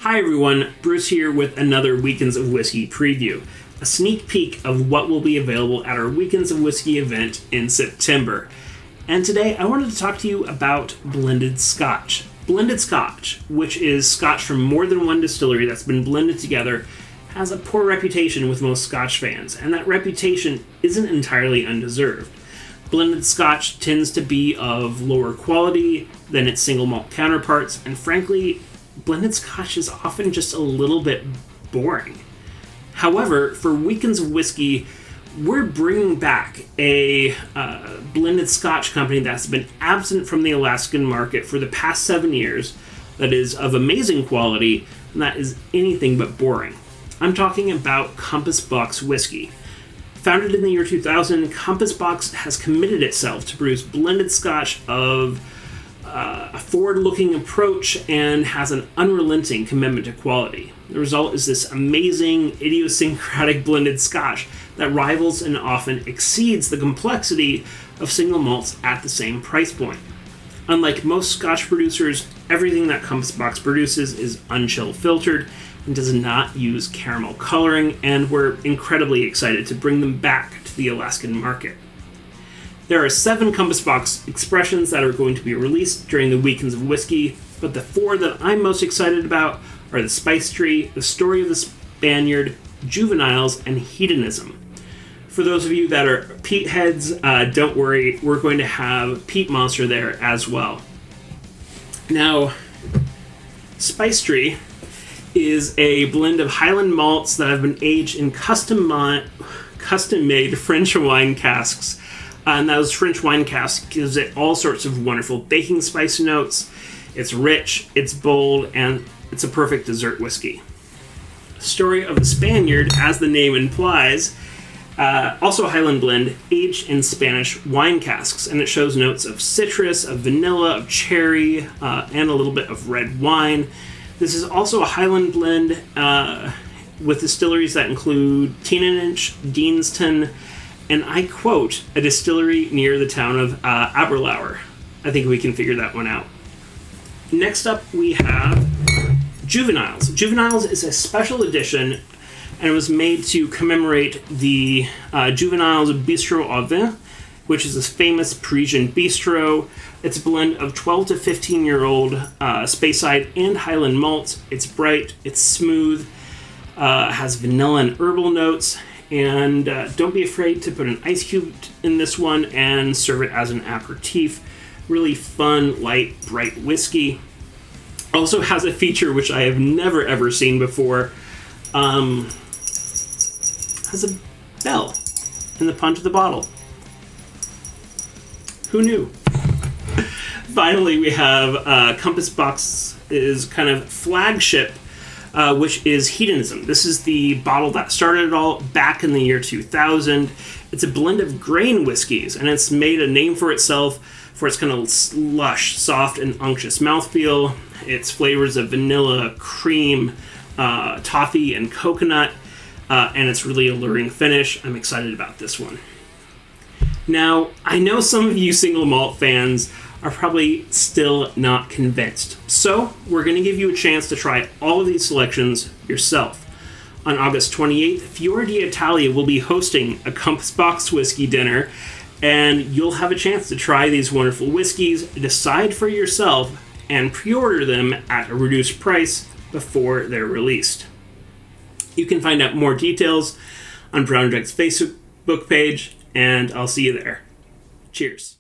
Hi everyone, Bruce here with another Weekends of Whiskey preview. A sneak peek of what will be available at our Weekends of Whiskey event in September. And today I wanted to talk to you about blended Scotch. Blended Scotch, which is Scotch from more than one distillery that's been blended together, has a poor reputation with most Scotch fans, and that reputation isn't entirely undeserved. Blended Scotch tends to be of lower quality than its single malt counterparts, and frankly, blended Scotch is often just a little bit boring. However, for Weekends of Whiskey, we're bringing back a blended Scotch company that's been absent from the Alaskan market for the past 7 years, that is of amazing quality, and that is anything but boring. I'm talking about Compass Box Whiskey. Founded in the year 2000, Compass Box has committed itself to produce blended Scotch of a forward-looking approach and has an unrelenting commitment to quality. The result is this amazing, idiosyncratic blended Scotch that rivals and often exceeds the complexity of single malts at the same price point. Unlike most Scotch producers, everything that Compass Box produces is unchill filtered and does not use caramel coloring, and we're incredibly excited to bring them back to the Alaskan market. There are 7 Compass Box expressions that are going to be released during the Weekends of Whiskey, but the 4 that I'm most excited about are the Spice Tree, the Story of the Spaniard, Juveniles, and Hedonism. For those of you that are peat heads, don't worry, we're going to have Peat Monster there as well. Now, Spice Tree is a blend of Highland malts that have been aged in custom-made French wine casks. And those French wine casks gives it all sorts of wonderful baking spice notes. It's rich, it's bold, and it's a perfect dessert whiskey. Story of the Spaniard, as the name implies, also a Highland blend, aged in Spanish wine casks, and it shows notes of citrus, of vanilla, of cherry, and a little bit of red wine. This is also a Highland blend with distilleries that include Teenage, Deanston, and I quote, a distillery near the town of Aberlour. I think we can figure that one out. Next up, we have Juveniles. Juveniles is a special edition, and it was made to commemorate the Juveniles Bistro au Vin, which is a famous Parisian bistro. It's a blend of 12 to 15-year-old Speyside and Highland malts. It's bright, it's smooth, has vanilla and herbal notes, and don't be afraid to put an ice cube in this one and serve it as an aperitif. Really fun, light, bright whiskey. Also has a feature which I have never ever seen before. Has a bell in the punch of the bottle. Who knew? Finally, we have Compass Box's kind of flagship, which is Hedonism. This is the bottle that started it all back in the year 2000. It's a blend of grain whiskeys, and it's made a name for itself for its kind of lush, soft, and unctuous mouthfeel. Its flavors of vanilla, cream, toffee, and coconut, and it's really alluring finish. I'm excited about this one. Now, I know some of you single malt fans are probably still not convinced. So, we're going to give you a chance to try all of these selections yourself. On August 28th, Fiore d'Italia will be hosting a Compass Box whiskey dinner, and you'll have a chance to try these wonderful whiskeys, decide for yourself, and pre-order them at a reduced price before they're released. You can find out more details on Brown Jug's Facebook page, and I'll see you there. Cheers.